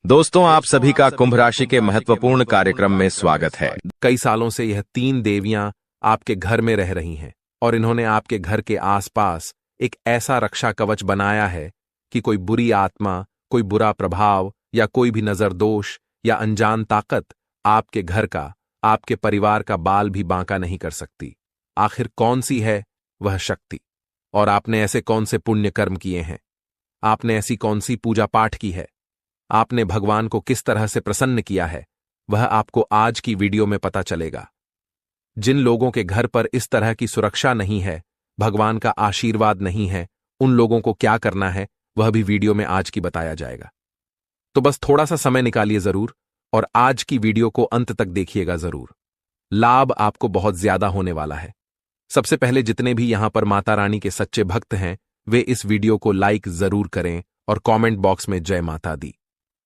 दोस्तों, आप सभी का कुंभ राशि के महत्वपूर्ण कार्यक्रम में स्वागत है। कई सालों से यह 3 देवियां आपके घर में रह रही हैं और इन्होंने आपके घर के आसपास एक ऐसा रक्षा कवच बनाया है कि कोई बुरी आत्मा, कोई बुरा प्रभाव या कोई भी नजर दोष या अनजान ताकत आपके घर का, आपके परिवार का बाल भी बांका नहीं कर सकती। आखिर कौन सी है वह शक्ति? और आपने ऐसे कौन से पुण्य कर्म किए हैं? आपने ऐसी कौन सी पूजा पाठ की है? आपने भगवान को किस तरह से प्रसन्न किया है? वह आपको आज की वीडियो में पता चलेगा। जिन लोगों के घर पर इस तरह की सुरक्षा नहीं है, भगवान का आशीर्वाद नहीं है, उन लोगों को क्या करना है वह भी वीडियो में आज की बताया जाएगा। तो बस थोड़ा सा समय निकालिए जरूर और आज की वीडियो को अंत तक देखिएगा जरूर। लाभ आपको बहुत ज्यादा होने वाला है। सबसे पहले जितने भी यहां पर माता रानी के सच्चे भक्त हैं, वे इस वीडियो को लाइक जरूर करें और कमेंट बॉक्स में जय माता दी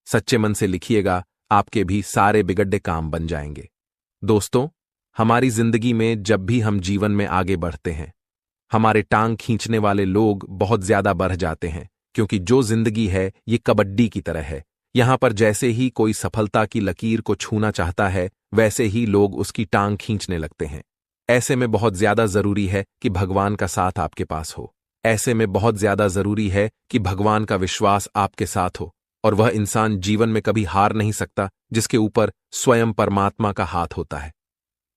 सच्चे मन से लिखिएगा, आपके भी सारे बिगड़े काम बन जाएंगे। दोस्तों, हमारी जिंदगी में जब भी हम जीवन में आगे बढ़ते हैं, हमारे टांग खींचने वाले लोग बहुत ज्यादा बढ़ जाते हैं, क्योंकि जो जिंदगी है ये कबड्डी की तरह है। यहां पर जैसे ही कोई सफलता की लकीर को छूना चाहता है, वैसे ही लोग उसकी टांग खींचने लगते हैं। ऐसे में बहुत ज्यादा जरूरी है कि भगवान का साथ आपके पास हो। ऐसे में बहुत ज्यादा जरूरी है कि भगवान का विश्वास आपके साथ हो, और वह इंसान जीवन में कभी हार नहीं सकता जिसके ऊपर स्वयं परमात्मा का हाथ होता है।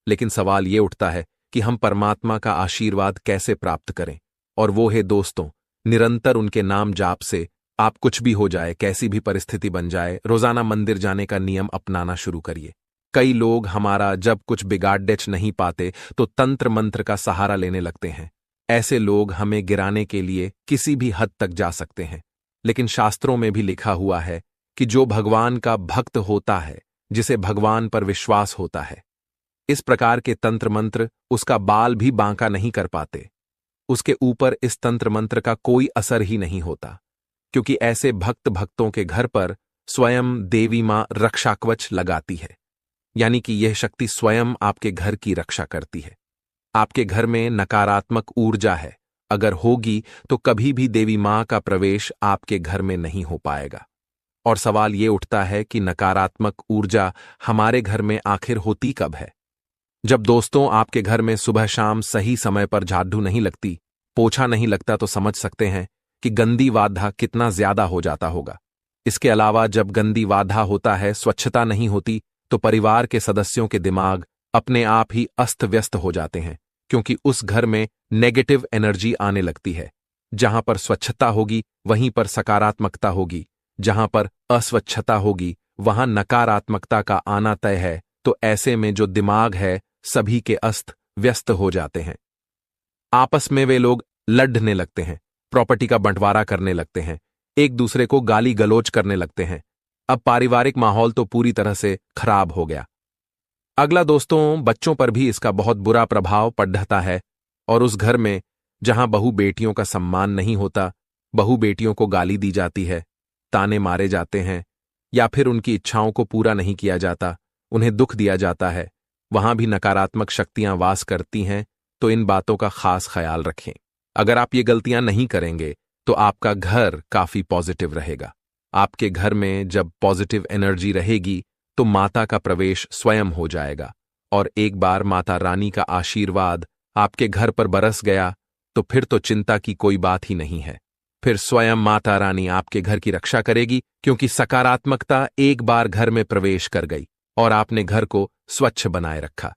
लेकिन सवाल ये उठता है कि हम परमात्मा का आशीर्वाद कैसे प्राप्त करें? और वो है दोस्तों, निरंतर उनके नाम जाप से आप कुछ भी हो जाए, कैसी भी परिस्थिति बन जाए, रोजाना मंदिर जाने का नियम अपनाना शुरू करिए। कई लोग हमारा जब कुछ बिगाड़ नहीं पाते तो तंत्र मंत्र का सहारा लेने लगते हैं। ऐसे लोग हमें गिराने के लिए किसी भी हद तक जा सकते हैं, लेकिन शास्त्रों में भी लिखा हुआ है कि जो भगवान का भक्त होता है, जिसे भगवान पर विश्वास होता है, इस प्रकार के तंत्र मंत्र उसका बाल भी बांका नहीं कर पाते। उसके ऊपर इस तंत्र मंत्र का कोई असर ही नहीं होता, क्योंकि ऐसे भक्तों के घर पर स्वयं देवी मां रक्षा कवच लगाती है। यानी कि यह शक्ति स्वयं आपके घर की रक्षा करती है। आपके घर में नकारात्मक ऊर्जा है, अगर होगी तो कभी भी देवी मां का प्रवेश आपके घर में नहीं हो पाएगा। और सवाल ये उठता है कि नकारात्मक ऊर्जा हमारे घर में आखिर होती कब है? जब दोस्तों आपके घर में सुबह शाम सही समय पर झाड़ू नहीं लगती, पोछा नहीं लगता, तो समझ सकते हैं कि गंदी वाधा कितना ज्यादा हो जाता होगा। इसके अलावा जब गंदी वाधा होता है, स्वच्छता नहीं होती, तो परिवार के सदस्यों के दिमाग अपने आप ही अस्त व्यस्त हो जाते हैं, क्योंकि उस घर में नेगेटिव एनर्जी आने लगती है। जहां पर स्वच्छता होगी वहीं पर सकारात्मकता होगी, जहां पर अस्वच्छता होगी वहां नकारात्मकता का आना तय है। तो ऐसे में जो दिमाग है सभी के अस्त व्यस्त हो जाते हैं। आपस में वे लोग लड़ने लगते हैं, प्रॉपर्टी का बंटवारा करने लगते हैं, एक दूसरे को गाली गलौज करने लगते हैं। अब पारिवारिक माहौल तो पूरी तरह से खराब हो गया। अगला दोस्तों, बच्चों पर भी इसका बहुत बुरा प्रभाव पड़ता है। और उस घर में जहां बहू बेटियों का सम्मान नहीं होता, बहू बेटियों को गाली दी जाती है, ताने मारे जाते हैं, या फिर उनकी इच्छाओं को पूरा नहीं किया जाता, उन्हें दुख दिया जाता है, वहां भी नकारात्मक शक्तियां वास करती हैं। तो इन बातों का खास ख्याल रखें। अगर आप ये गलतियां नहीं करेंगे तो आपका घर काफी पॉजिटिव रहेगा। आपके घर में जब पॉजिटिव एनर्जी रहेगी तो माता का प्रवेश स्वयं हो जाएगा, और एक बार माता रानी का आशीर्वाद आपके घर पर बरस गया तो फिर तो चिंता की कोई बात ही नहीं है। फिर स्वयं माता रानी आपके घर की रक्षा करेगी, क्योंकि सकारात्मकता एक बार घर में प्रवेश कर गई और आपने घर को स्वच्छ बनाए रखा।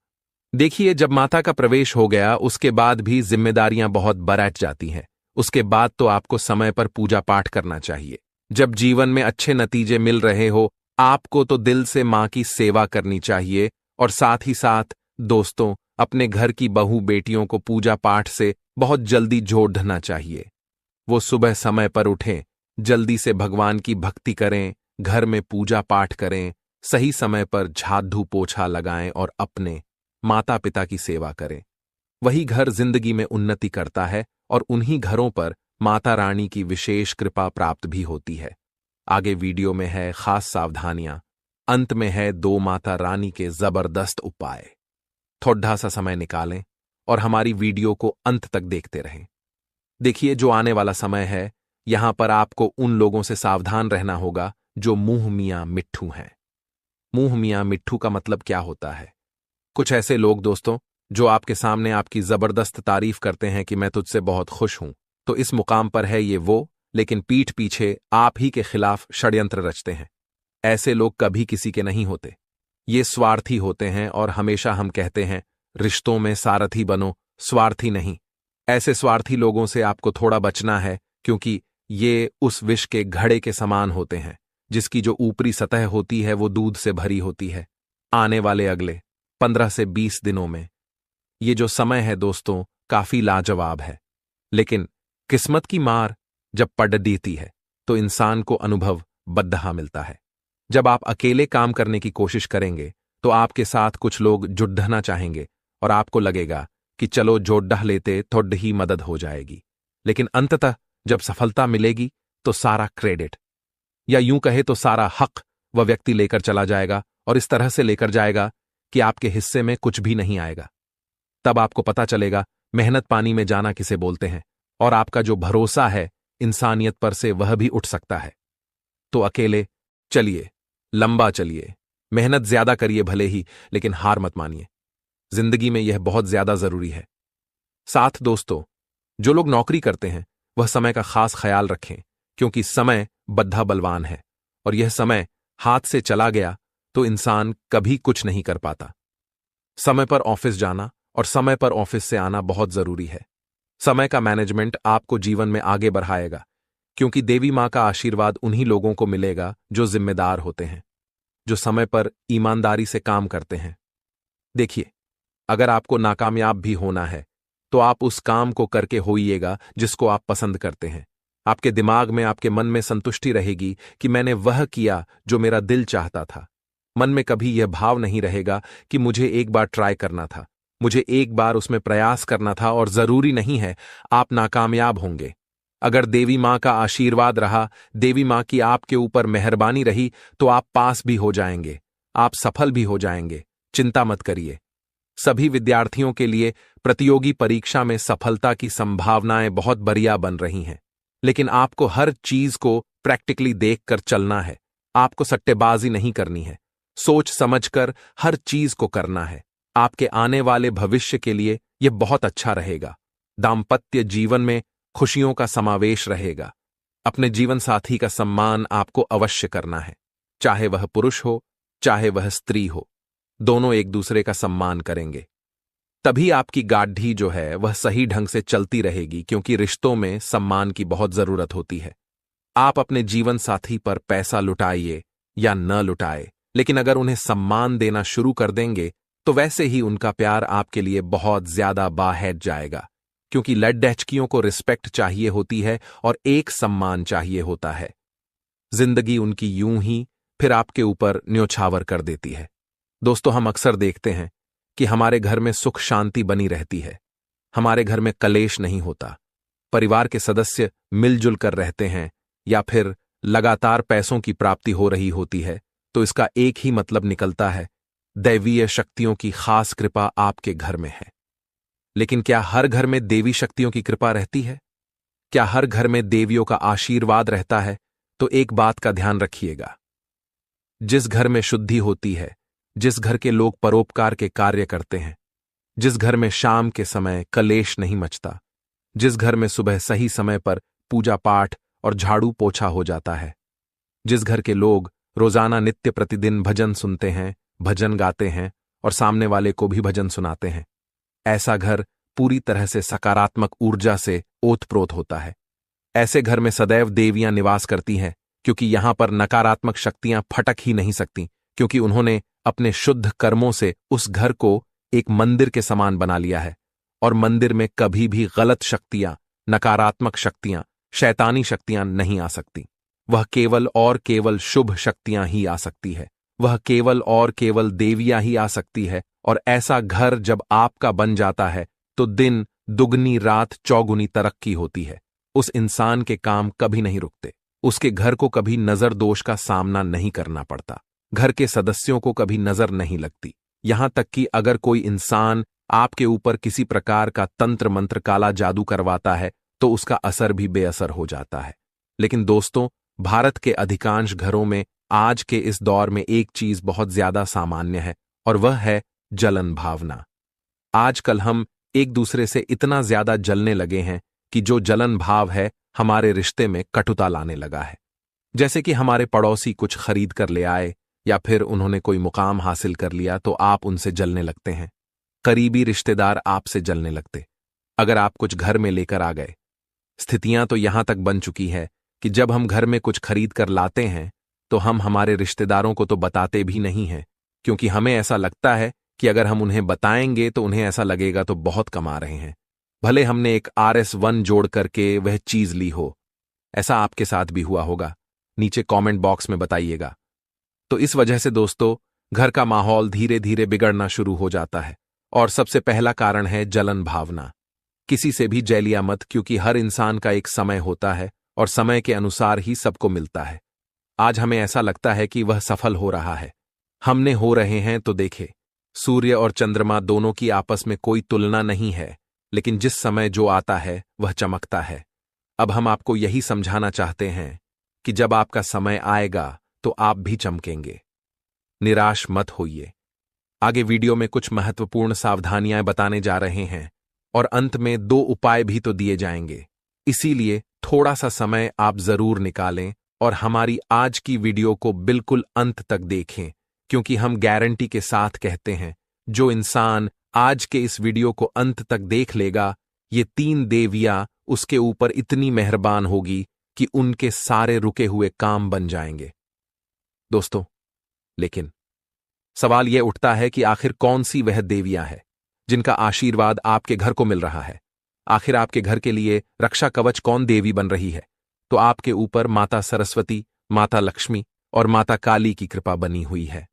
देखिए, जब माता का प्रवेश हो गया उसके बाद भी जिम्मेदारियां बहुत बढ़ जाती हैं। उसके बाद तो आपको समय पर पूजा पाठ करना चाहिए। जब जीवन में अच्छे नतीजे मिल रहे हो, आपको तो दिल से मां की सेवा करनी चाहिए, और साथ ही साथ दोस्तों, अपने घर की बहू बेटियों को पूजा पाठ से बहुत जल्दी जोड़ना चाहिए। वो सुबह समय पर उठें, जल्दी से भगवान की भक्ति करें, घर में पूजा पाठ करें, सही समय पर झाड़ू पोछा लगाएं और अपने माता पिता की सेवा करें। वही घर जिंदगी में उन्नति करता है, और उन्हीं घरों पर माता रानी की विशेष कृपा प्राप्त भी होती है। आगे वीडियो में है खास सावधानियां, अंत में है 2 माता रानी के जबरदस्त उपाय। थोड़ा सा समय निकालें और हमारी वीडियो को अंत तक देखते रहें। देखिए, जो आने वाला समय है, यहां पर आपको उन लोगों से सावधान रहना होगा जो मुंह मियां मिट्ठू हैं। मुंह मियां मिट्ठू का मतलब क्या होता है? कुछ ऐसे लोग दोस्तों जो आपके सामने आपकी जबरदस्त तारीफ करते हैं कि मैं तुझसे बहुत खुश हूं, तो इस मुकाम पर है ये वो, लेकिन पीठ पीछे आप ही के खिलाफ षड्यंत्र रचते हैं। ऐसे लोग कभी किसी के नहीं होते। ये स्वार्थी होते हैं और हमेशा हम कहते हैं रिश्तों में सारथी बनो, स्वार्थी नहीं। ऐसे स्वार्थी लोगों से आपको थोड़ा बचना है, क्योंकि ये उस विष के घड़े के समान होते हैं जिसकी जो ऊपरी सतह होती है वो दूध से भरी होती है। आने वाले अगले 15 से 20 दिनों में ये जो समय है दोस्तों काफी लाजवाब है, लेकिन किस्मत की मार जब पड़ देती है तो इंसान को अनुभव बद्दहा मिलता है। जब आप अकेले काम करने की कोशिश करेंगे तो आपके साथ कुछ लोग जुड़ना चाहेंगे और आपको लगेगा कि चलो जोड़ लेते थोड़ी ही मदद हो जाएगी, लेकिन अंततः जब सफलता मिलेगी तो सारा क्रेडिट या यूं कहे तो सारा हक वह व्यक्ति लेकर चला जाएगा, और इस तरह से लेकर जाएगा कि आपके हिस्से में कुछ भी नहीं आएगा। तब आपको पता चलेगा मेहनत पानी में जाना किसे बोलते हैं, और आपका जो भरोसा है इंसानियत पर से वह भी उठ सकता है। तो अकेले चलिए, लंबा चलिए, मेहनत ज्यादा करिए भले ही, लेकिन हार मत मानिए। जिंदगी में यह बहुत ज्यादा जरूरी है। साथ दोस्तों, जो लोग नौकरी करते हैं वह समय का खास ख्याल रखें, क्योंकि समय बद्धा बलवान है, और यह समय हाथ से चला गया तो इंसान कभी कुछ नहीं कर पाता। समय पर ऑफिस जाना और समय पर ऑफिस से आना बहुत जरूरी है। समय का मैनेजमेंट आपको जीवन में आगे बढ़ाएगा, क्योंकि देवी मां का आशीर्वाद उन्हीं लोगों को मिलेगा जो जिम्मेदार होते हैं, जो समय पर ईमानदारी से काम करते हैं। देखिए, अगर आपको नाकामयाब भी होना है तो आप उस काम को करके होइएगा जिसको आप पसंद करते हैं। आपके दिमाग में, आपके मन में संतुष्टि रहेगी कि मैंने वह किया जो मेरा दिल चाहता था। मन में कभी यह भाव नहीं रहेगा कि मुझे एक बार ट्राई करना था, मुझे एक बार उसमें प्रयास करना था और जरूरी नहीं है आप नाकामयाब होंगे। अगर देवी मां का आशीर्वाद रहा, देवी मां की आपके ऊपर मेहरबानी रही, तो आप पास भी हो जाएंगे, आप सफल भी हो जाएंगे। चिंता मत करिए। सभी विद्यार्थियों के लिए प्रतियोगी परीक्षा में सफलता की संभावनाएं बहुत बढ़िया बन रही हैं, लेकिन आपको हर चीज को प्रैक्टिकली देखकर चलना है। आपको सट्टेबाजी नहीं करनी है, सोच समझकर हर चीज को करना है। आपके आने वाले भविष्य के लिए यह बहुत अच्छा रहेगा। दाम्पत्य जीवन में खुशियों का समावेश रहेगा। अपने जीवन साथी का सम्मान आपको अवश्य करना है, चाहे वह पुरुष हो चाहे वह स्त्री हो, दोनों एक दूसरे का सम्मान करेंगे। तभी आपकी गाढ़ी जो है वह सही ढंग से चलती रहेगी, क्योंकि रिश्तों में सम्मान की बहुत जरूरत होती है। आप अपने जीवन साथी पर पैसा लुटाइए या न लुटाए, लेकिन अगर उन्हें सम्मान देना शुरू कर देंगे तो वैसे ही उनका प्यार आपके लिए बहुत ज्यादा बाहर जाएगा, क्योंकि लड़डैचकियों को रिस्पेक्ट चाहिए होती है और एक सम्मान चाहिए होता है। जिंदगी उनकी यूं ही फिर आपके ऊपर न्योछावर कर देती है। दोस्तों, हम अक्सर देखते हैं कि हमारे घर में सुख शांति बनी रहती है, हमारे घर में कलेश नहीं होता, परिवार के सदस्य मिलजुल कर रहते हैं, या फिर लगातार पैसों की प्राप्ति हो रही होती है, तो इसका एक ही मतलब निकलता है, दैवीय शक्तियों की खास कृपा आपके घर में है। लेकिन क्या हर घर में देवी शक्तियों की कृपा रहती है? क्या हर घर में देवियों का आशीर्वाद रहता है? तो एक बात का ध्यान रखिएगा, जिस घर में शुद्धि होती है, जिस घर के लोग परोपकार के कार्य करते हैं, जिस घर में शाम के समय कलेश नहीं मचता, जिस घर में सुबह सही समय पर पूजा पाठ और झाड़ू पोछा हो जाता है, जिस घर के लोग रोजाना नित्य प्रतिदिन भजन सुनते हैं, भजन गाते हैं और सामने वाले को भी भजन सुनाते हैं, ऐसा घर पूरी तरह से सकारात्मक ऊर्जा से ओतप्रोत होता है। ऐसे घर में सदैव देवियां निवास करती हैं, क्योंकि यहां पर नकारात्मक शक्तियां फटक ही नहीं सकती, क्योंकि उन्होंने अपने शुद्ध कर्मों से उस घर को एक मंदिर के समान बना लिया है। और मंदिर में कभी भी गलत शक्तियां, नकारात्मक शक्तियां, शैतानी शक्तियां नहीं आ सकती। वह केवल और केवल शुभ शक्तियां ही आ सकती है। वह केवल और केवल देवियां ही आ सकती है। और ऐसा घर जब आपका बन जाता है तो दिन दुगनी रात चौगुनी तरक्की होती है। उस इंसान के काम कभी नहीं रुकते, उसके घर को कभी नजर दोष का सामना नहीं करना पड़ता, घर के सदस्यों को कभी नजर नहीं लगती। यहां तक कि अगर कोई इंसान आपके ऊपर किसी प्रकार का तंत्र मंत्र काला जादू करवाता है तो उसका असर भी बेअसर हो जाता है। लेकिन दोस्तों, भारत के अधिकांश घरों में आज के इस दौर में एक चीज बहुत ज्यादा सामान्य है और वह है जलन भावना। आजकल हम एक दूसरे से इतना ज्यादा जलने लगे हैं कि जो जलन भाव है हमारे रिश्ते में कटुता लाने लगा है। जैसे कि हमारे पड़ोसी कुछ खरीद कर ले आए या फिर उन्होंने कोई मुकाम हासिल कर लिया तो आप उनसे जलने लगते हैं। करीबी रिश्तेदार आपसे जलने लगते अगर आप कुछ घर में लेकर आ गए। स्थितियां तो यहां तक बन चुकी है कि जब हम घर में कुछ खरीद कर लाते हैं तो हम हमारे रिश्तेदारों को तो बताते भी नहीं हैं, क्योंकि हमें ऐसा लगता है कि अगर हम उन्हें बताएंगे तो उन्हें ऐसा लगेगा तो बहुत कमा रहे हैं, भले हमने एक RS1 जोड़ करके वह चीज ली हो। ऐसा आपके साथ भी हुआ होगा, नीचे कमेंट बॉक्स में बताइएगा। तो इस वजह से दोस्तों घर का माहौल धीरे धीरे बिगड़ना शुरू हो जाता है और सबसे पहला कारण है जलन भावना। किसी से भी जलिया मत, क्योंकि हर इंसान का एक समय होता है और समय के अनुसार ही सबको मिलता है। आज हमें ऐसा लगता है कि वह सफल हो रहा है, हमने हो रहे हैं तो देखे, सूर्य और चंद्रमा दोनों की आपस में कोई तुलना नहीं है, लेकिन जिस समय जो आता है वह चमकता है। अब हम आपको यही समझाना चाहते हैं कि जब आपका समय आएगा तो आप भी चमकेंगे। निराश मत होइए। आगे वीडियो में कुछ महत्वपूर्ण सावधानियां बताने जा रहे हैं और अंत में 2 उपाय भी तो दिए जाएंगे, इसीलिए थोड़ा सा समय आप जरूर निकालें और हमारी आज की वीडियो को बिल्कुल अंत तक देखें, क्योंकि हम गारंटी के साथ कहते हैं जो इंसान आज के इस वीडियो को अंत तक देख लेगा, ये 3 देवियां उसके ऊपर इतनी मेहरबान होगी कि उनके सारे रुके हुए काम बन जाएंगे। दोस्तों, लेकिन सवाल यह उठता है कि आखिर कौन सी वह देवियां हैं जिनका आशीर्वाद आपके घर को मिल रहा है। आखिर आपके घर के लिए रक्षा कवच कौन देवी बन रही है? तो आपके ऊपर माता सरस्वती, माता लक्ष्मी और माता काली की कृपा बनी हुई है।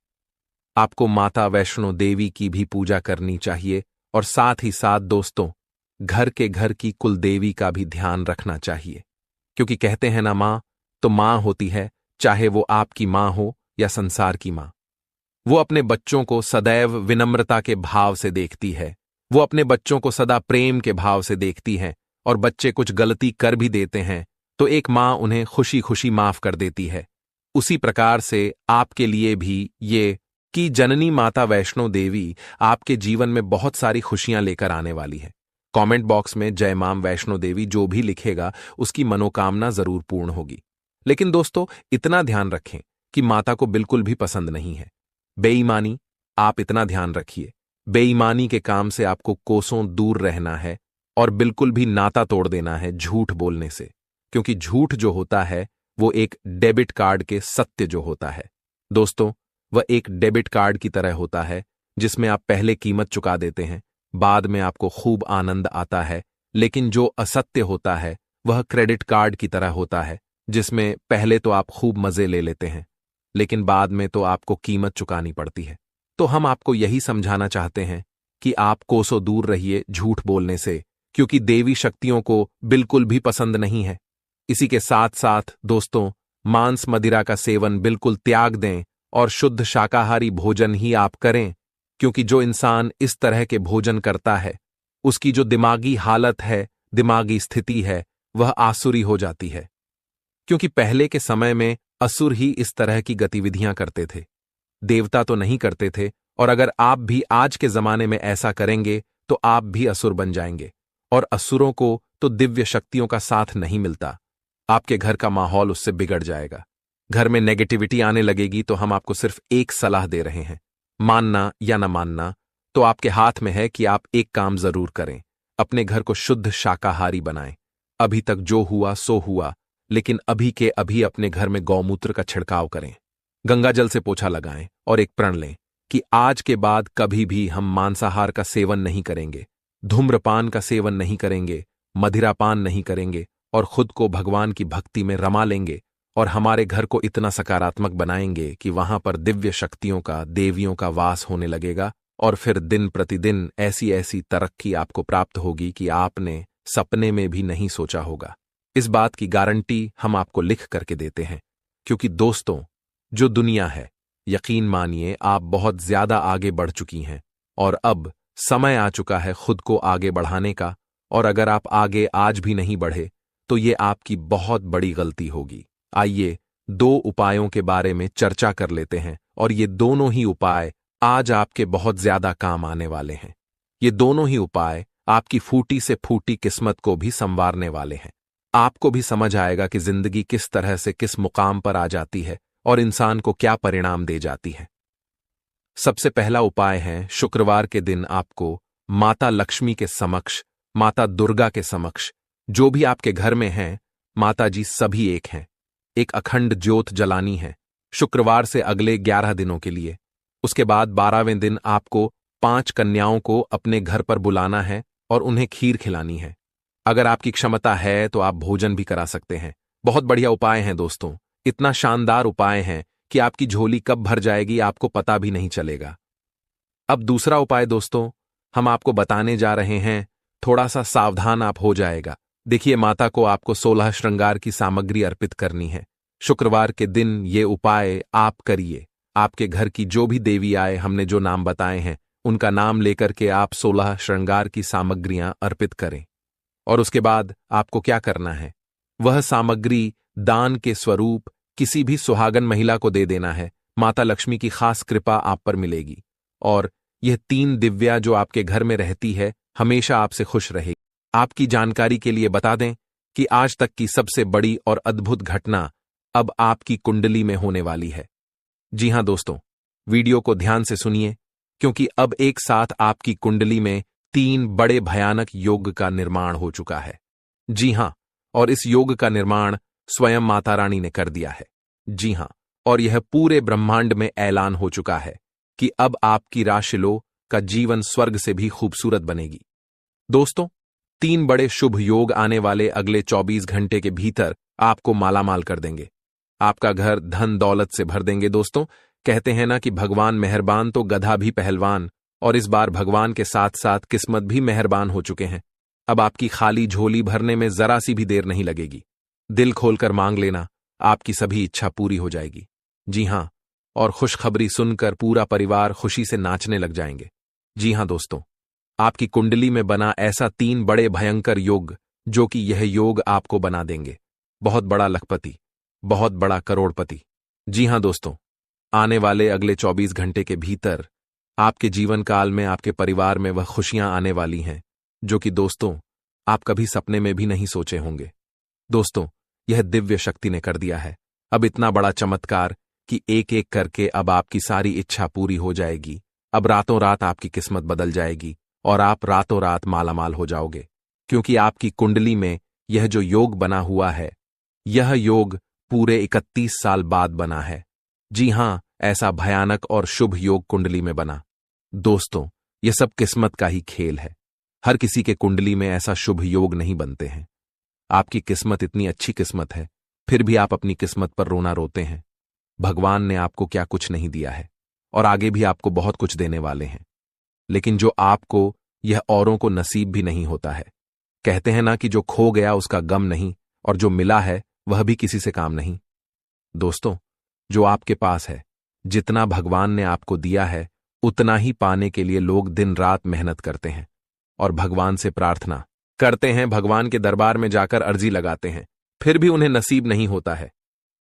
आपको माता वैष्णो देवी की भी पूजा करनी चाहिए और साथ ही साथ दोस्तों घर की कुल देवी का भी ध्यान रखना चाहिए, क्योंकि कहते हैं ना, मां तो मां होती है, चाहे वो आपकी मां हो या संसार की मां। वो अपने बच्चों को सदैव विनम्रता के भाव से देखती है, वो अपने बच्चों को सदा प्रेम के भाव से देखती है, और बच्चे कुछ गलती कर भी देते हैं तो एक मां उन्हें खुशी खुशी माफ कर देती है। उसी प्रकार से आपके लिए भी ये कि जननी माता वैष्णो देवी आपके जीवन में बहुत सारी खुशियां लेकर आने वाली है। कमेंट बॉक्स में जय मां वैष्णो देवी जो भी लिखेगा उसकी मनोकामना जरूर पूर्ण होगी। लेकिन दोस्तों इतना ध्यान रखें कि माता को बिल्कुल भी पसंद नहीं है बेईमानी। आप इतना ध्यान रखिए, बेईमानी के काम से आपको कोसों दूर रहना है और बिल्कुल भी नाता तोड़ देना है झूठ बोलने से, क्योंकि झूठ जो होता है वो एक डेबिट कार्ड के सत्य जो होता है दोस्तों, वह एक डेबिट कार्ड की तरह होता है जिसमें आप पहले कीमत चुका देते हैं, बाद में आपको खूब आनंद आता है। लेकिन जो असत्य होता है वह क्रेडिट कार्ड की तरह होता है, जिसमें पहले तो आप खूब मजे ले लेते हैं लेकिन बाद में तो आपको कीमत चुकानी पड़ती है। तो हम आपको यही समझाना चाहते हैं कि आप कोसों दूर रहिए झूठ बोलने से, क्योंकि देवी शक्तियों को बिल्कुल भी पसंद नहीं है। इसी के साथ साथ दोस्तों मांस मदिरा का सेवन बिल्कुल त्याग दें और शुद्ध शाकाहारी भोजन ही आप करें, क्योंकि जो इंसान इस तरह के भोजन करता है उसकी जो दिमागी हालत है, दिमागी स्थिति है, वह आसुरी हो जाती है, क्योंकि पहले के समय में असुर ही इस तरह की गतिविधियां करते थे, देवता तो नहीं करते थे। और अगर आप भी आज के जमाने में ऐसा करेंगे तो आप भी असुर बन जाएंगे, और असुरों को तो दिव्य शक्तियों का साथ नहीं मिलता। आपके घर का माहौल उससे बिगड़ जाएगा, घर में नेगेटिविटी आने लगेगी। तो हम आपको सिर्फ एक सलाह दे रहे हैं, मानना या न मानना तो आपके हाथ में है कि आप एक काम जरूर करें, अपने घर को शुद्ध शाकाहारी बनाएं। अभी तक जो हुआ सो हुआ, लेकिन अभी के अभी अपने घर में गौमूत्र का छिड़काव करें, गंगा जल से पोछा लगाएं और एक प्रण लें कि आज के बाद कभी भी हम मांसाहार का सेवन नहीं करेंगे, धूम्रपान का सेवन नहीं करेंगे, मदिरापान नहीं करेंगे, और खुद को भगवान की भक्ति में रमा लेंगे और हमारे घर को इतना सकारात्मक बनाएंगे कि वहां पर दिव्य शक्तियों का, देवियों का वास होने लगेगा। और फिर दिन प्रतिदिन ऐसी ऐसी तरक्की आपको प्राप्त होगी कि आपने सपने में भी नहीं सोचा होगा। इस बात की गारंटी हम आपको लिख करके देते हैं, क्योंकि दोस्तों जो दुनिया है, यकीन मानिए आप बहुत ज्यादा आगे बढ़ चुकी हैं और अब समय आ चुका है खुद को आगे बढ़ाने का। और अगर आप आगे आज भी नहीं बढ़े तो ये आपकी बहुत बड़ी गलती होगी। आइए 2 उपायों के बारे में चर्चा कर लेते हैं और ये दोनों ही उपाय आज आपके बहुत ज्यादा काम आने वाले हैं। ये दोनों ही उपाय आपकी फूटी से फूटी किस्मत को भी संवारने वाले हैं। आपको भी समझ आएगा कि जिंदगी किस तरह से किस मुकाम पर आ जाती है और इंसान को क्या परिणाम दे जाती है। सबसे पहला उपाय है, शुक्रवार के दिन आपको माता लक्ष्मी के समक्ष, माता दुर्गा के समक्ष, जो भी आपके घर में हैं, माता जी सभी एक हैं, एक अखंड ज्योत जलानी है शुक्रवार से अगले 11 दिनों के लिए। उसके बाद 12वें दिन आपको 5 कन्याओं को अपने घर पर बुलाना है और उन्हें खीर खिलानी है। अगर आपकी क्षमता है तो आप भोजन भी करा सकते हैं। बहुत बढ़िया उपाय हैं दोस्तों, इतना शानदार उपाय हैं कि आपकी झोली कब भर जाएगी आपको पता भी नहीं चलेगा। अब दूसरा उपाय दोस्तों हम आपको बताने जा रहे हैं, थोड़ा सा सावधान आप हो जाएगा। देखिए, माता को आपको 16 श्रृंगार की सामग्री अर्पित करनी है। शुक्रवार के दिन ये उपाय आप करिए। आपके घर की जो भी देवी आए, हमने जो नाम बताए हैं उनका नाम लेकर के आप 16 श्रृंगार की सामग्रियां अर्पित करें। और उसके बाद आपको क्या करना है, वह सामग्री दान के स्वरूप किसी भी सुहागन महिला को दे देना है। माता लक्ष्मी की खास कृपा आप पर मिलेगी और यह 3 दिव्या जो आपके घर में रहती है हमेशा आपसे खुश रहेगी। आपकी जानकारी के लिए बता दें कि आज तक की सबसे बड़ी और अद्भुत घटना अब आपकी कुंडली में होने वाली है। जी हां दोस्तों, वीडियो को ध्यान से सुनिए, क्योंकि अब एक साथ आपकी कुंडली में 3 बड़े भयानक योग का निर्माण हो चुका है। जी हां, और इस योग का निर्माण स्वयं माता रानी ने कर दिया है। जी हां, और यह पूरे ब्रह्मांड में ऐलान हो चुका है कि अब आपकी राशिलो का जीवन स्वर्ग से भी खूबसूरत बनेगी। दोस्तों, 3 बड़े शुभ योग आने वाले अगले 24 घंटे के भीतर आपको मालामाल कर देंगे। आपका घर धन दौलत से भर देंगे। दोस्तों, कहते हैं ना कि भगवान मेहरबान तो गधा भी पहलवान, और इस बार भगवान के साथ साथ किस्मत भी मेहरबान हो चुके हैं। अब आपकी खाली झोली भरने में जरा सी भी देर नहीं लगेगी। दिल खोलकर मांग लेना, आपकी सभी इच्छा पूरी हो जाएगी। जी हां, और खुशखबरी सुनकर पूरा परिवार खुशी से नाचने लग जाएंगे। जी हां दोस्तों, आपकी कुंडली में बना ऐसा 3 बड़े भयंकर योग, जो कि यह योग आपको बना देंगे बहुत बड़ा लखपति, बहुत बड़ा करोड़पति। जी हां दोस्तों, आने वाले अगले 24 घंटे के भीतर आपके जीवन काल में आपके परिवार में वह खुशियां आने वाली हैं जो कि दोस्तों आप कभी सपने में भी नहीं सोचे होंगे। दोस्तों, यह दिव्य शक्ति ने कर दिया है अब इतना बड़ा चमत्कार कि एक एक करके अब आपकी सारी इच्छा पूरी हो जाएगी। अब रातों रात आपकी किस्मत बदल जाएगी और आप रातों रात मालामाल हो जाओगे, क्योंकि आपकी कुंडली में यह जो योग बना हुआ है, यह योग पूरे 31 साल बाद बना है। जी हां, ऐसा भयानक और शुभ योग कुंडली में बना। दोस्तों, यह सब किस्मत का ही खेल है। हर किसी के कुंडली में ऐसा शुभ योग नहीं बनते हैं। आपकी किस्मत इतनी अच्छी किस्मत है, फिर भी आप अपनी किस्मत पर रोना रोते हैं। भगवान ने आपको क्या कुछ नहीं दिया है और आगे भी आपको बहुत कुछ देने वाले हैं, लेकिन जो आपको यह औरों को नसीब भी नहीं होता है। कहते हैं ना कि जो खो गया उसका गम नहीं, और जो मिला है वह भी किसी से काम नहीं। दोस्तों, जो आपके पास है, जितना भगवान ने आपको दिया है, उतना ही पाने के लिए लोग दिन रात मेहनत करते हैं और भगवान से प्रार्थना करते हैं, भगवान के दरबार में जाकर अर्जी लगाते हैं, फिर भी उन्हें नसीब नहीं होता है।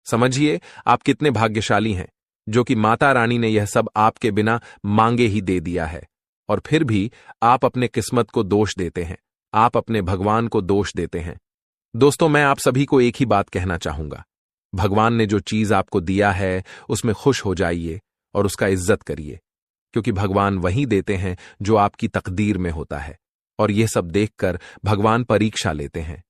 समझिए आप कितने भाग्यशाली हैं जो कि माता रानी ने यह सब आपके बिना मांगे ही दे दिया है। और फिर भी आप अपने किस्मत को दोष देते हैं, आप अपने भगवान को दोष देते हैं। दोस्तों, मैं आप सभी को एक ही बात कहना चाहूंगा, भगवान ने जो चीज आपको दिया है उसमें खुश हो जाइए और उसका इज्जत करिए, क्योंकि भगवान वही देते हैं जो आपकी तकदीर में होता है। और यह सब देखकर भगवान परीक्षा लेते हैं।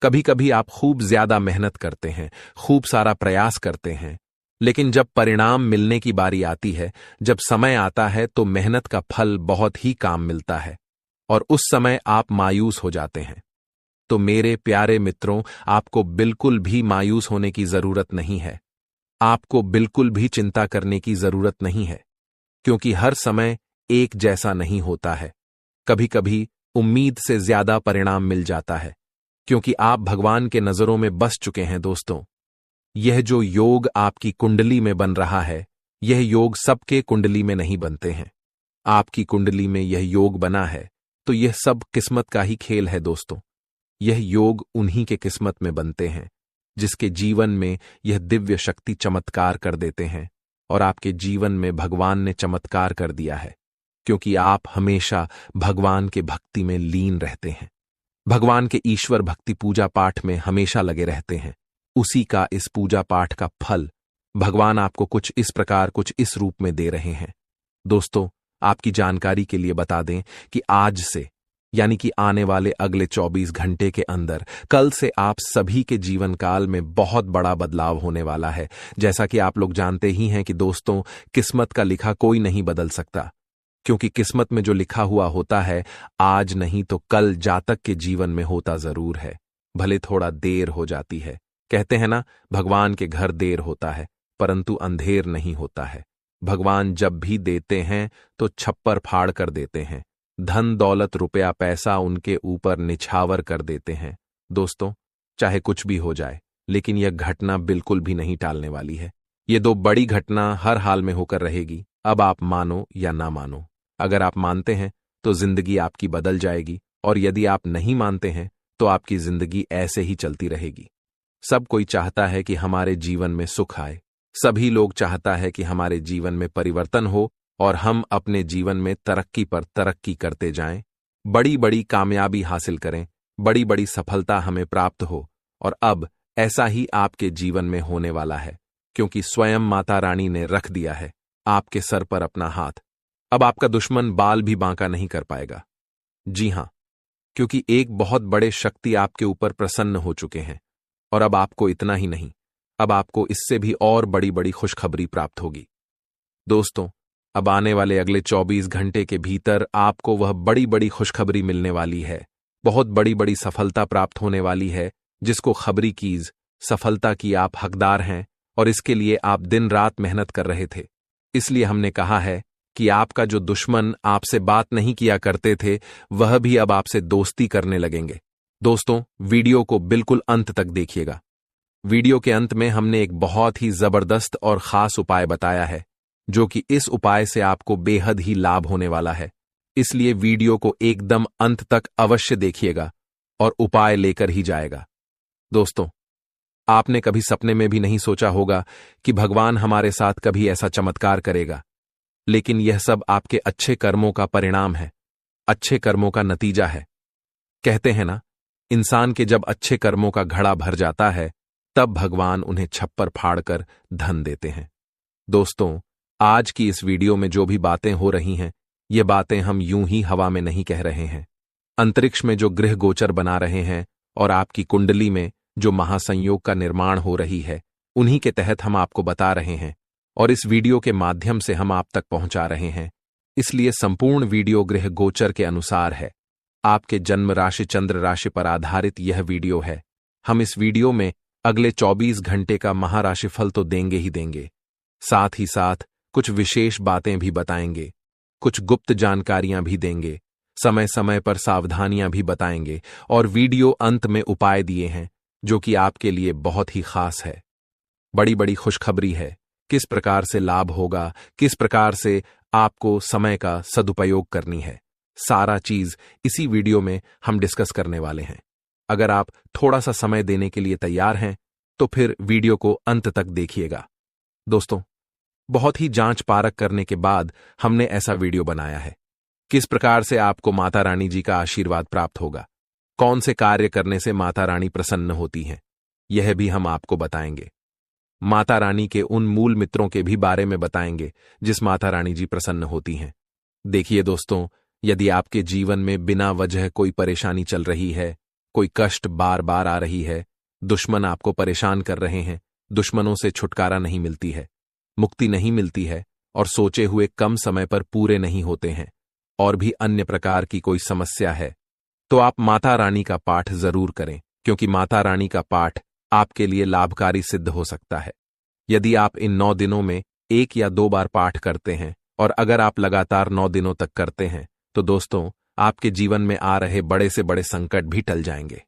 कभी कभी आप खूब ज्यादा मेहनत करते हैं, खूब सारा प्रयास करते हैं, लेकिन जब परिणाम मिलने की बारी आती है, जब समय आता है, तो मेहनत का फल बहुत ही काम मिलता है और उस समय आप मायूस हो जाते हैं। तो मेरे प्यारे मित्रों, आपको बिल्कुल भी मायूस होने की जरूरत नहीं है। आपको बिल्कुल भी चिंता करने की जरूरत नहीं है, क्योंकि हर समय एक जैसा नहीं होता है। कभी कभी उम्मीद से ज्यादा परिणाम मिल जाता है, क्योंकि आप भगवान के नजरों में बस चुके हैं। दोस्तों, यह जो योग आपकी कुंडली में बन रहा है, यह योग सबके कुंडली में नहीं बनते हैं। आपकी कुंडली में यह योग बना है तो यह सब किस्मत का ही खेल है। दोस्तों, यह योग उन्हीं के किस्मत में बनते हैं जिसके जीवन में यह दिव्य शक्ति चमत्कार कर देते हैं। और आपके जीवन में भगवान ने चमत्कार कर दिया है, क्योंकि आप हमेशा भगवान के भक्ति में लीन रहते हैं। भगवान के ईश्वर भक्ति पूजा पाठ में हमेशा लगे रहते हैं। उसी का इस पूजा पाठ का फल भगवान आपको कुछ इस प्रकार, कुछ इस रूप में दे रहे हैं। दोस्तों, आपकी जानकारी के लिए बता दें कि आज से, यानी कि आने वाले अगले 24 घंटे के अंदर, कल से आप सभी के जीवन काल में बहुत बड़ा बदलाव होने वाला है। जैसा कि आप लोग जानते ही हैं कि दोस्तों, किस्मत का लिखा कोई नहीं बदल सकता, क्योंकि किस्मत में जो लिखा हुआ होता है, आज नहीं तो कल जातक के जीवन में होता जरूर है, भले थोड़ा देर हो जाती है। कहते हैं ना, भगवान के घर देर होता है परंतु अंधेर नहीं होता है। भगवान जब भी देते हैं तो छप्पर फाड़ कर देते हैं, धन दौलत रुपया पैसा उनके ऊपर निछावर कर देते हैं। दोस्तों, चाहे कुछ भी हो जाए, लेकिन यह घटना बिल्कुल भी नहीं टालने वाली है। ये दो बड़ी घटना हर हाल में होकर रहेगी। अब आप मानो या ना मानो, अगर आप मानते हैं तो जिंदगी आपकी बदल जाएगी, और यदि आप नहीं मानते हैं तो आपकी जिंदगी ऐसे ही चलती रहेगी। सब कोई चाहता है कि हमारे जीवन में सुख आए, सभी लोग चाहता है कि हमारे जीवन में परिवर्तन हो और हम अपने जीवन में तरक्की पर तरक्की करते जाएं, बड़ी बड़ी कामयाबी हासिल करें, बड़ी बड़ी सफलता हमें प्राप्त हो। और अब ऐसा ही आपके जीवन में होने वाला है, क्योंकि स्वयं माता रानी ने रख दिया है आपके सर पर अपना हाथ। अब आपका दुश्मन बाल भी बांका नहीं कर पाएगा। जी हां, क्योंकि एक बहुत बड़े शक्ति आपके ऊपर प्रसन्न हो चुके हैं। और अब आपको इतना ही नहीं, अब आपको इससे भी और बड़ी बड़ी खुशखबरी प्राप्त होगी। दोस्तों, अब आने वाले अगले 24 घंटे के भीतर आपको वह बड़ी बड़ी खुशखबरी मिलने वाली है। बहुत बड़ी बड़ी सफलता प्राप्त होने वाली है, जिसको खबरी कीज सफलता की आप हकदार हैं, और इसके लिए आप दिन रात मेहनत कर रहे थे। इसलिए हमने कहा है कि आपका जो दुश्मन आपसे बात नहीं किया करते थे, वह भी अब आपसे दोस्ती करने लगेंगे। दोस्तों, वीडियो को बिल्कुल अंत तक देखिएगा। वीडियो के अंत में हमने एक बहुत ही जबरदस्त और खास उपाय बताया है, जो कि इस उपाय से आपको बेहद ही लाभ होने वाला है। इसलिए वीडियो को एकदम अंत तक अवश्य देखिएगा और उपाय लेकर ही जाएगा। दोस्तों, आपने कभी सपने में भी नहीं सोचा होगा कि भगवान हमारे साथ कभी ऐसा चमत्कार करेगा, लेकिन यह सब आपके अच्छे कर्मों का परिणाम है, अच्छे कर्मों का नतीजा है। कहते हैं ना, इंसान के जब अच्छे कर्मों का घड़ा भर जाता है, तब भगवान उन्हें छप्पर फाड़कर धन देते हैं। दोस्तों, आज की इस वीडियो में जो भी बातें हो रही हैं, ये बातें हम यूं ही हवा में नहीं कह रहे हैं। अंतरिक्ष में जो ग्रह गोचर बना रहे हैं और आपकी कुंडली में जो महासंयोग का निर्माण हो रही है, उन्हीं के तहत हम आपको बता रहे हैं, और इस वीडियो के माध्यम से हम आप तक पहुंचा रहे हैं। इसलिए संपूर्ण वीडियो ग्रह गोचर के अनुसार है। आपके जन्म राशि चंद्र राशि पर आधारित यह वीडियो है। हम इस वीडियो में अगले 24 घंटे का महाराशिफल तो देंगे ही देंगे, साथ ही साथ कुछ विशेष बातें भी बताएंगे, कुछ गुप्त जानकारियां भी देंगे, समय समय पर सावधानियां भी बताएंगे, और वीडियो अंत में उपाय दिए हैं जो कि आपके लिए बहुत ही खास है। बड़ी बड़ी खुशखबरी है, किस प्रकार से लाभ होगा, किस प्रकार से आपको समय का सदुपयोग करनी है, सारा चीज इसी वीडियो में हम डिस्कस करने वाले हैं। अगर आप थोड़ा सा समय देने के लिए तैयार हैं तो फिर वीडियो को अंत तक देखिएगा। दोस्तों, बहुत ही जांच पारख करने के बाद हमने ऐसा वीडियो बनाया है। किस प्रकार से आपको माता रानी जी का आशीर्वाद प्राप्त होगा, कौन से कार्य करने से माता रानी प्रसन्न होती हैं, यह भी हम आपको बताएंगे। माता रानी के उन मूल मित्रों के भी बारे में बताएंगे जिस माता रानी जी प्रसन्न होती हैं। देखिए दोस्तों, यदि आपके जीवन में बिना वजह कोई परेशानी चल रही है, कोई कष्ट बार बार आ रही है, दुश्मन आपको परेशान कर रहे हैं, दुश्मनों से छुटकारा नहीं मिलती है, मुक्ति नहीं मिलती है, और सोचे हुए कम समय पर पूरे नहीं होते हैं, और भी अन्य प्रकार की कोई समस्या है, तो आप माता रानी का पाठ जरूर करें, क्योंकि माता रानी का पाठ आपके लिए लाभकारी सिद्ध हो सकता है। यदि आप इन 9 दिनों में 1 या 2 बार पाठ करते हैं, और अगर आप लगातार 9 दिनों तक करते हैं, तो दोस्तों, आपके जीवन में आ रहे बड़े से बड़े संकट भी टल जाएंगे।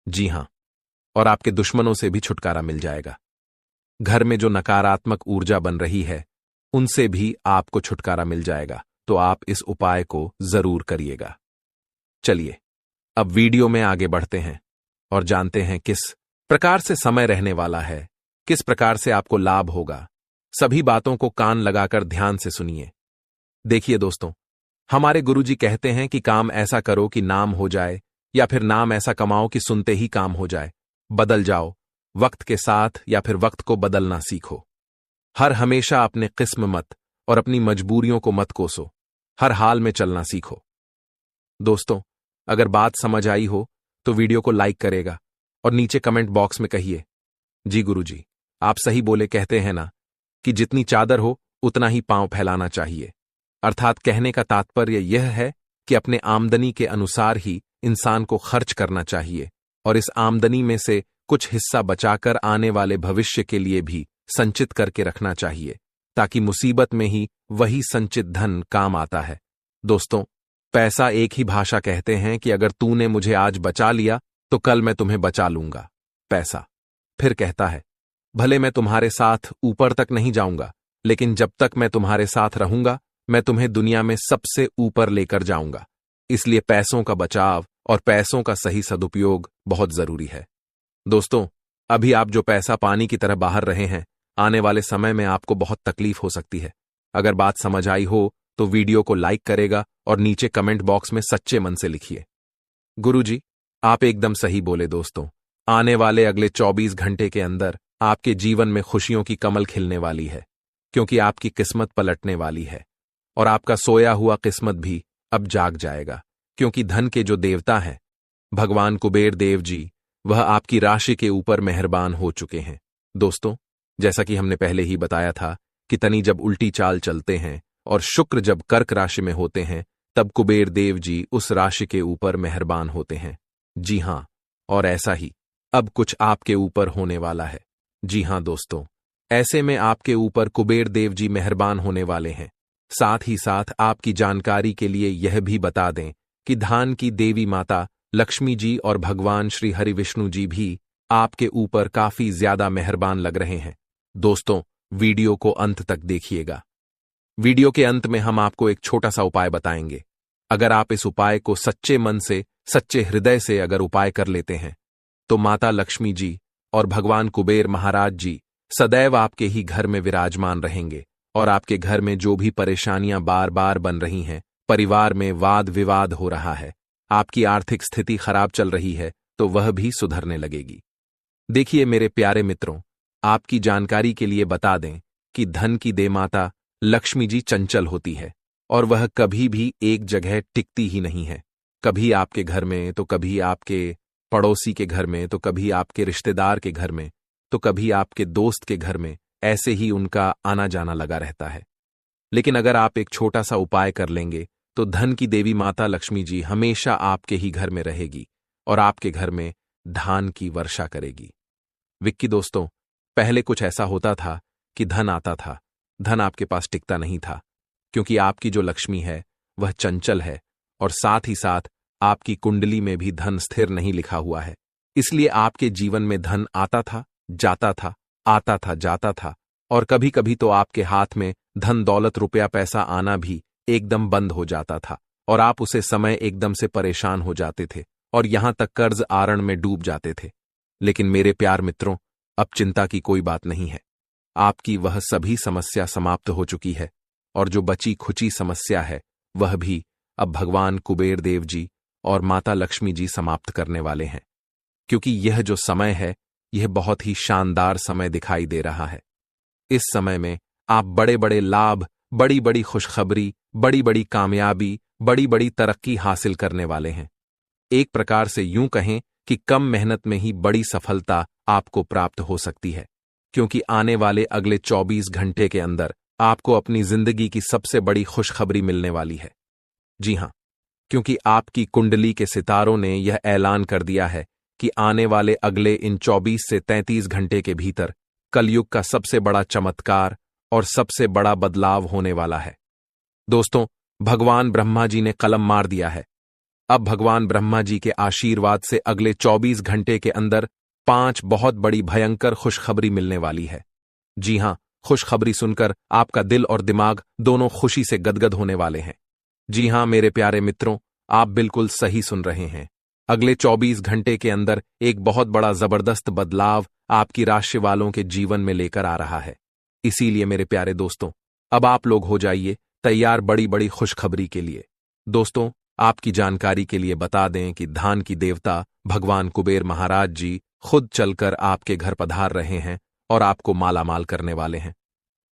जी हां, और आपके दुश्मनों से भी छुटकारा मिल जाएगा। घर में जो नकारात्मक ऊर्जा बन रही है, उनसे भी आपको छुटकारा मिल जाएगा। तो आप इस उपाय को जरूर करिएगा। चलिए, अब वीडियो में आगे बढ़ते हैं और जानते हैं किस प्रकार से समय रहने वाला है, किस प्रकार से आपको लाभ होगा, सभी बातों को कान लगाकर ध्यान से सुनिए। देखिए दोस्तों, हमारे गुरुजी कहते हैं कि काम ऐसा करो कि नाम हो जाए, या फिर नाम ऐसा कमाओ कि सुनते ही काम हो जाए। बदल जाओ वक्त के साथ, या फिर वक्त को बदलना सीखो। हर हमेशा अपने किस्म मत और अपनी मजबूरियों को मत कोसो। हर हाल में चलना सीखो। दोस्तों, अगर बात समझ आई हो तो वीडियो को लाइक करेगा और नीचे कमेंट बॉक्स में कहिए, जी गुरुजी, आप सही बोले। कहते हैं ना कि जितनी चादर हो उतना ही पांव फैलाना चाहिए। अर्थात कहने का तात्पर्य यह है कि अपने आमदनी के अनुसार ही इंसान को खर्च करना चाहिए, और इस आमदनी में से कुछ हिस्सा बचाकर आने वाले भविष्य के लिए भी संचित करके रखना चाहिए, ताकि मुसीबत में ही वही संचित धन काम आता है। दोस्तों, पैसा एक ही भाषा कहते हैं कि अगर तूने मुझे आज बचा लिया तो कल मैं तुम्हें बचा लूंगा। पैसा फिर कहता है, भले मैं तुम्हारे साथ ऊपर तक नहीं जाऊंगा, लेकिन जब तक मैं तुम्हारे साथ रहूंगा मैं तुम्हें दुनिया में सबसे ऊपर लेकर जाऊंगा। इसलिए पैसों का बचाव और पैसों का सही सदुपयोग बहुत जरूरी है। दोस्तों, अभी आप जो पैसा पानी की तरह बाहर रहे हैं, आने वाले समय में आपको बहुत तकलीफ हो सकती है। अगर बात समझ आई हो तो वीडियो को लाइक करेगा और नीचे कमेंट बॉक्स में सच्चे मन से लिखिए, गुरुजी, आप एकदम सही बोले। दोस्तों, आने वाले अगले 24 घंटे के अंदर आपके जीवन में खुशियों की कमल खिलने वाली है, क्योंकि आपकी किस्मत पलटने वाली है, और आपका सोया हुआ किस्मत भी अब जाग जाएगा, क्योंकि धन के जो देवता हैं भगवान कुबेर देव जी, वह आपकी राशि के ऊपर मेहरबान हो चुके हैं। दोस्तों, जैसा कि हमने पहले ही बताया था कि तनी जब उल्टी चाल चलते हैं और शुक्र जब कर्क राशि में होते हैं, तब कुबेर देव जी उस राशि के ऊपर मेहरबान होते हैं। जी हां, और ऐसा ही अब कुछ आपके ऊपर होने वाला है। जी हां दोस्तों, ऐसे में आपके ऊपर कुबेर देव जी मेहरबान होने वाले हैं। साथ ही साथ आपकी जानकारी के लिए यह भी बता दें कि धान की देवी माता लक्ष्मी जी और भगवान श्री हरि विष्णु जी भी आपके ऊपर काफी ज्यादा मेहरबान लग रहे हैं। दोस्तों, वीडियो को अंत तक देखिएगा। वीडियो के अंत में हम आपको एक छोटा सा उपाय बताएंगे। अगर आप इस उपाय को सच्चे मन से, सच्चे हृदय से अगर उपाय कर लेते हैं, तो माता लक्ष्मी जी और भगवान कुबेर महाराज जी सदैव आपके ही घर में विराजमान रहेंगे, और आपके घर में जो भी परेशानियां बार बार बन रही हैं, परिवार में वाद विवाद हो रहा है, आपकी आर्थिक स्थिति खराब चल रही है, तो वह भी सुधरने लगेगी। देखिए मेरे प्यारे मित्रों, आपकी जानकारी के लिए बता दें कि धन की देमाता लक्ष्मी जी चंचल होती है, और वह कभी भी एक जगह टिकती ही नहीं है। कभी आपके घर में, तो कभी आपके पड़ोसी के घर में, तो कभी आपके रिश्तेदार के घर में, तो कभी आपके दोस्त के घर में, ऐसे ही उनका आना जाना लगा रहता है। लेकिन अगर आप एक छोटा सा उपाय कर लेंगे तो धन की देवी माता लक्ष्मी जी हमेशा आपके ही घर में रहेगी और आपके घर में धान की वर्षा करेगी। विक्की दोस्तों, पहले कुछ ऐसा होता था कि धन आता था, धन आपके पास टिकता नहीं था, क्योंकि आपकी जो लक्ष्मी है वह चंचल है, और साथ ही साथ आपकी कुंडली में भी धन स्थिर नहीं लिखा हुआ है। इसलिए आपके जीवन में धन आता था, जाता था, आता था, जाता था, और कभी कभी तो आपके हाथ में धन दौलत रुपया पैसा आना भी एकदम बंद हो जाता था, और आप उसे समय एकदम से परेशान हो जाते थे, और यहां तक कर्ज आरण में डूब जाते थे। लेकिन मेरे प्यार मित्रों, अब चिंता की कोई बात नहीं है। आपकी वह सभी समस्या समाप्त हो चुकी है, और जो बची खुची समस्या है वह भी अब भगवान कुबेर देव जी और माता लक्ष्मी जी समाप्त करने वाले हैं, क्योंकि यह जो समय है यह बहुत ही शानदार समय दिखाई दे रहा है। इस समय में आप बड़े बड़े लाभ, बड़ी बड़ी खुशखबरी, बड़ी बड़ी कामयाबी, बड़ी बड़ी तरक्की हासिल करने वाले हैं। एक प्रकार से यूं कहें कि कम मेहनत में ही बड़ी सफलता आपको प्राप्त हो सकती है, क्योंकि आने वाले अगले 24 घंटे के अंदर आपको अपनी जिंदगी की सबसे बड़ी खुशखबरी मिलने वाली है। जी हां, क्योंकि आपकी कुंडली के सितारों ने यह ऐलान कर दिया है कि आने वाले अगले इन 24 से 33 घंटे के भीतर कलयुग का सबसे बड़ा चमत्कार और सबसे बड़ा बदलाव होने वाला है। दोस्तों, भगवान ब्रह्मा जी ने कलम मार दिया है। अब भगवान ब्रह्मा जी के आशीर्वाद से अगले 24 घंटे के अंदर 5 बहुत बड़ी भयंकर खुशखबरी मिलने वाली है। जी हां, खुशखबरी सुनकर आपका दिल और दिमाग दोनों खुशी से गदगद होने वाले हैं। जी हां मेरे प्यारे मित्रों, आप बिल्कुल सही सुन रहे हैं। अगले 24 घंटे के अंदर एक बहुत बड़ा जबरदस्त बदलाव आपकी राशि वालों के जीवन में लेकर आ रहा है। इसीलिए मेरे प्यारे दोस्तों, अब आप लोग हो जाइए तैयार बड़ी बड़ी खुशखबरी के लिए। दोस्तों, आपकी जानकारी के लिए बता दें कि धन की देवता भगवान कुबेर महाराज जी खुद चलकर आपके घर पधार रहे हैं और आपको मालामाल करने वाले हैं।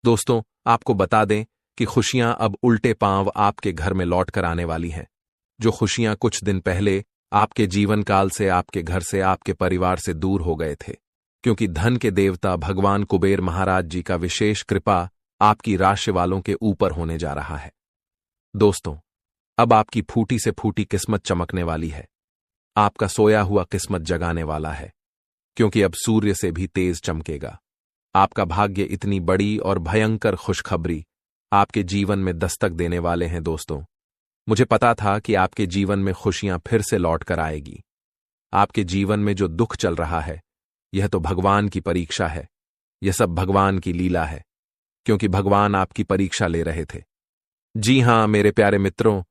दोस्तों, आपको बता दें कि खुशियां अब उल्टे पांव आपके घर में लौट कर आने वाली हैं। जो खुशियां कुछ दिन पहले आपके जीवन काल से, आपके घर से, आपके परिवार से दूर हो गए थे, क्योंकि धन के देवता भगवान कुबेर महाराज जी का विशेष कृपा आपकी राशि वालों के ऊपर होने जा रहा है। दोस्तों, अब आपकी फूटी से फूटी किस्मत चमकने वाली है। आपका सोया हुआ किस्मत जगाने वाला है, क्योंकि अब सूर्य से भी तेज चमकेगा। आपका भाग्य इतनी बड़ी और भयंकर खुशखबरी आपके जीवन में दस्तक देने वाले हैं। दोस्तों, मुझे पता था कि आपके जीवन में खुशियां फिर से लौट कर आएगी। आपके जीवन में जो दुख चल रहा है, यह तो भगवान की परीक्षा है। यह सब भगवान की लीला है, क्योंकि भगवान आपकी परीक्षा ले रहे थे। जी हां मेरे प्यारे मित्रों,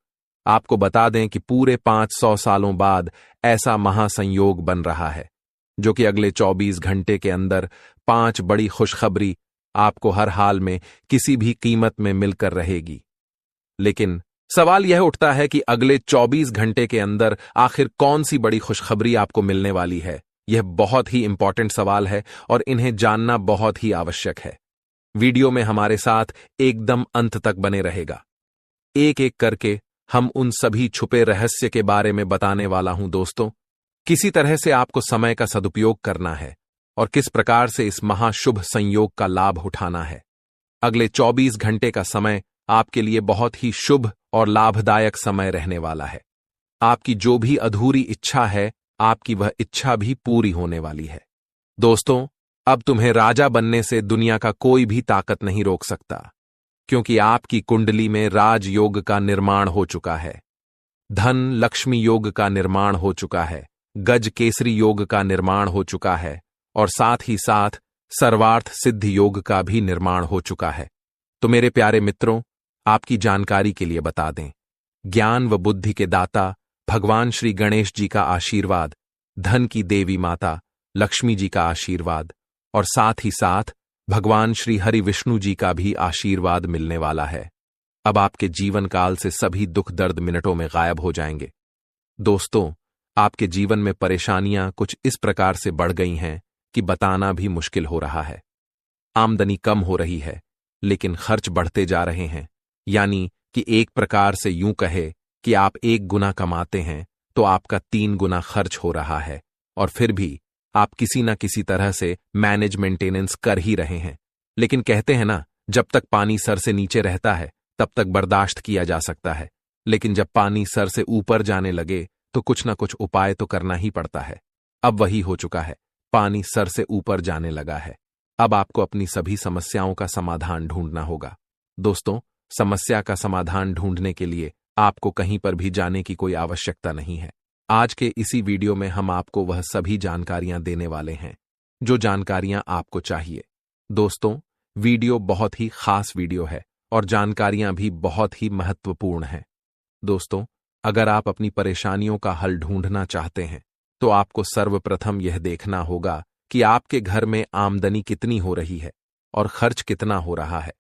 आपको बता दें कि पूरे 500 सालों बाद ऐसा महासंयोग बन रहा है, जो कि अगले 24 घंटे के अंदर 5 बड़ी खुशखबरी आपको हर हाल में किसी भी कीमत में मिलकर रहेगी। लेकिन सवाल यह उठता है कि अगले 24 घंटे के अंदर आखिर कौन सी बड़ी खुशखबरी आपको मिलने वाली है। यह बहुत ही इंपॉर्टेंट सवाल है और इन्हें जानना बहुत ही आवश्यक है। वीडियो में हमारे साथ एकदम अंत तक बने रहेगा। एक एक करके हम उन सभी छुपे रहस्य के बारे में बताने वाला हूं। दोस्तों, किसी तरह से आपको समय का सदुपयोग करना है और किस प्रकार से इस महाशुभ संयोग का लाभ उठाना है। अगले 24 घंटे का समय आपके लिए बहुत ही शुभ और लाभदायक समय रहने वाला है। आपकी जो भी अधूरी इच्छा है, आपकी वह इच्छा भी पूरी होने वाली है। दोस्तों, अब तुम्हें राजा बनने से दुनिया का कोई भी ताकत नहीं रोक सकता, क्योंकि आपकी कुंडली में राजयोग का निर्माण हो चुका है, धन लक्ष्मी योग का निर्माण हो चुका है, गज केसरी योग का निर्माण हो चुका है और साथ ही साथ सर्वार्थ सिद्ध योग का भी निर्माण हो चुका है। तो मेरे प्यारे मित्रों, आपकी जानकारी के लिए बता दें, ज्ञान व बुद्धि के दाता भगवान श्री गणेश जी का आशीर्वाद, धन की देवी माता लक्ष्मी जी का आशीर्वाद और साथ ही साथ भगवान श्री हरि विष्णु जी का भी आशीर्वाद मिलने वाला है। अब आपके जीवन काल से सभी दुख दर्द मिनटों में गायब हो जाएंगे। दोस्तों, आपके जीवन में परेशानियां कुछ इस प्रकार से बढ़ गई हैं कि बताना भी मुश्किल हो रहा है। आमदनी कम हो रही है, लेकिन खर्च बढ़ते जा रहे हैं। यानी कि एक प्रकार से यूं कहे कि आप 1 गुना कमाते हैं तो आपका 3 गुना खर्च हो रहा है, और फिर भी आप किसी न किसी तरह से मैनेज मेंटेनेंस कर ही रहे हैं। लेकिन कहते हैं ना, जब तक पानी सर से नीचे रहता है तब तक बर्दाश्त किया जा सकता है, लेकिन जब पानी सर से ऊपर जाने लगे तो कुछ न कुछ उपाय तो करना ही पड़ता है। अब वही हो चुका है, पानी सर से ऊपर जाने लगा है। अब आपको अपनी सभी समस्याओं का समाधान ढूंढना होगा। दोस्तों, समस्या का समाधान ढूंढने के लिए आपको कहीं पर भी जाने की कोई आवश्यकता नहीं है। आज के इसी वीडियो में हम आपको वह सभी जानकारियां देने वाले हैं जो जानकारियां आपको चाहिए। दोस्तों, वीडियो बहुत ही खास वीडियो है और जानकारियां भी बहुत ही महत्वपूर्ण हैं। दोस्तों, अगर आप अपनी परेशानियों का हल ढूंढना चाहते हैं तो आपको सर्वप्रथम यह देखना होगा कि आपके घर में आमदनी कितनी हो रही है और खर्च कितना हो रहा है,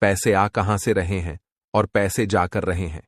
पैसे आ कहां से रहे हैं और पैसे जाकर रहे हैं।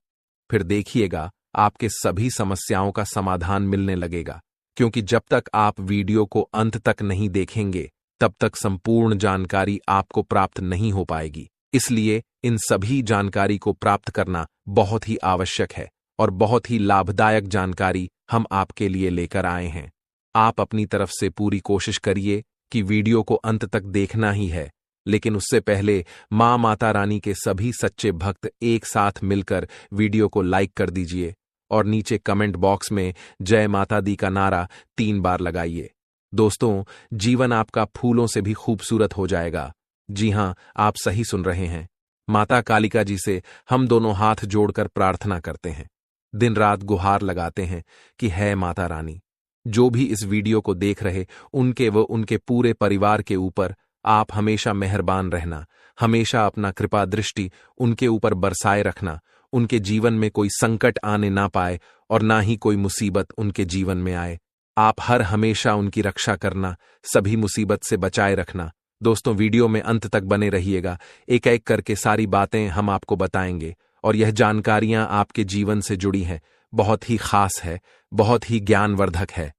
फिर देखिएगा आपके सभी समस्याओं का समाधान मिलने लगेगा, क्योंकि जब तक आप वीडियो को अंत तक नहीं देखेंगे तब तक संपूर्ण जानकारी आपको प्राप्त नहीं हो पाएगी। इसलिए इन सभी जानकारी को प्राप्त करना बहुत ही आवश्यक है और बहुत ही लाभदायक जानकारी हम आपके लिए लेकर आए हैं। आप अपनी तरफ से पूरी कोशिश करिए कि वीडियो को अंत तक देखना ही है, लेकिन उससे पहले मां माता रानी के सभी सच्चे भक्त एक साथ मिलकर वीडियो को लाइक कर दीजिए और नीचे कमेंट बॉक्स में जय माता दी का नारा 3 बार लगाइए। दोस्तों, जीवन आपका फूलों से भी खूबसूरत हो जाएगा। जी हां, आप सही सुन रहे हैं। माता कालिका जी से हम दोनों हाथ जोड़कर प्रार्थना करते हैं, दिन रात गुहार लगाते हैं कि है माता रानी, जो भी इस वीडियो को देख रहे उनके व उनके पूरे परिवार के ऊपर आप हमेशा मेहरबान रहना, हमेशा अपना कृपा दृष्टि उनके ऊपर बरसाए रखना, उनके जीवन में कोई संकट आने ना पाए और ना ही कोई मुसीबत उनके जीवन में आए। आप हर हमेशा उनकी रक्षा करना, सभी मुसीबत से बचाए रखना। दोस्तों, वीडियो में अंत तक बने रहिएगा। एक एक करके सारी बातें हम आपको बताएंगे और यह जानकारियां आपके जीवन से जुड़ी हैं, बहुत ही खास है, बहुत ही ज्ञानवर्धक है।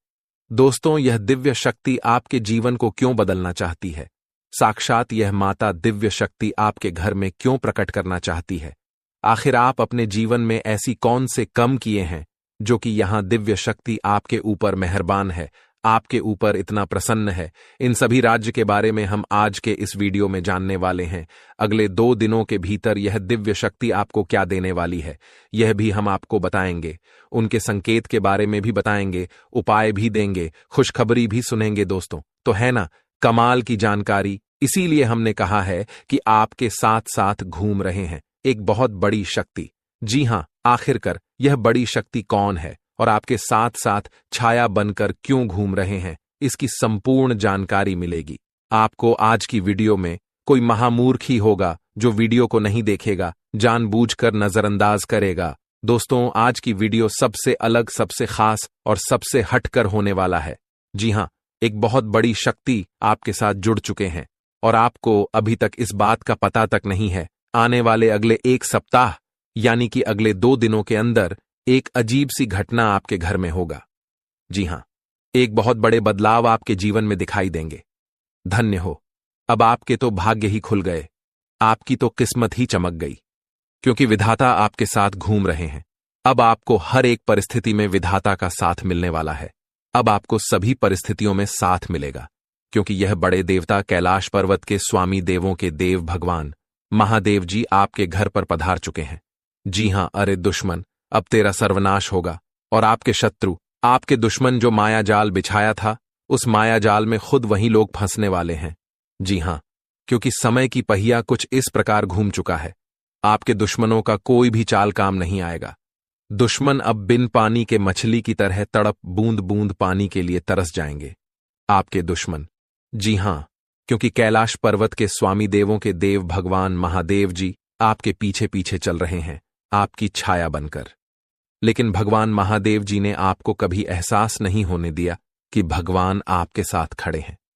दोस्तों, यह दिव्य शक्ति आपके जीवन को क्यों बदलना चाहती है? साक्षात यह माता दिव्य शक्ति आपके घर में क्यों प्रकट करना चाहती है? आखिर आप अपने जीवन में ऐसी कौन से कम किए हैं जो कि यहां दिव्य शक्ति आपके ऊपर मेहरबान है, आपके ऊपर इतना प्रसन्न है? इन सभी राज्य के बारे में हम आज के इस वीडियो में जानने वाले हैं। अगले 2 दिनों के भीतर यह दिव्य शक्ति आपको क्या देने वाली है, यह भी हम आपको बताएंगे। उनके संकेत के बारे में भी बताएंगे, उपाय भी देंगे, खुशखबरी भी सुनेंगे। दोस्तों, तो है ना कमाल की जानकारी? इसीलिए हमने कहा है कि आपके साथ साथ घूम रहे हैं एक बहुत बड़ी शक्ति। जी हां, आखिरकार यह बड़ी शक्ति कौन है और आपके साथ साथ छाया बनकर क्यों घूम रहे हैं, इसकी संपूर्ण जानकारी मिलेगी आपको आज की वीडियो में। कोई महामूर्ख ही होगा जो वीडियो को नहीं देखेगा, जानबूझकर नजरअंदाज करेगा। दोस्तों, आज की वीडियो सबसे अलग, सबसे खास और सबसे हटकर होने वाला है। जी हां, एक बहुत बड़ी शक्ति आपके साथ जुड़ चुके हैं और आपको अभी तक इस बात का पता तक नहीं है। आने वाले अगले 1 सप्ताह यानी कि अगले 2 दिनों के अंदर एक अजीब सी घटना आपके घर में होगा। जी हां, एक बहुत बड़े बदलाव आपके जीवन में दिखाई देंगे। धन्य हो, अब आपके तो भाग्य ही खुल गए, आपकी तो किस्मत ही चमक गई, क्योंकि विधाता आपके साथ घूम रहे हैं। अब आपको हर एक परिस्थिति में विधाता का साथ मिलने वाला है। अब आपको सभी परिस्थितियों में साथ मिलेगा, क्योंकि यह बड़े देवता कैलाश पर्वत के स्वामी देवों के देव भगवान महादेव जी आपके घर पर पधार चुके हैं। जी हां, अरे दुश्मन, अब तेरा सर्वनाश होगा और आपके शत्रु, आपके दुश्मन जो मायाजाल बिछाया था, उस मायाजाल में खुद वही लोग फंसने वाले हैं। जी हां, क्योंकि समय की पहिया कुछ इस प्रकार घूम चुका है, आपके दुश्मनों का कोई भी चाल काम नहीं आएगा। दुश्मन अब बिन पानी के मछली की तरह तड़प बूंद बूंद पानी के लिए तरस जाएंगे, आपके दुश्मन। जी हां, क्योंकि कैलाश पर्वत के स्वामी देवों के देव भगवान महादेव जी आपके पीछे पीछे चल रहे हैं, आपकी छाया बनकर। लेकिन भगवान महादेव जी ने आपको कभी एहसास नहीं होने दिया कि भगवान आपके साथ खड़े हैं।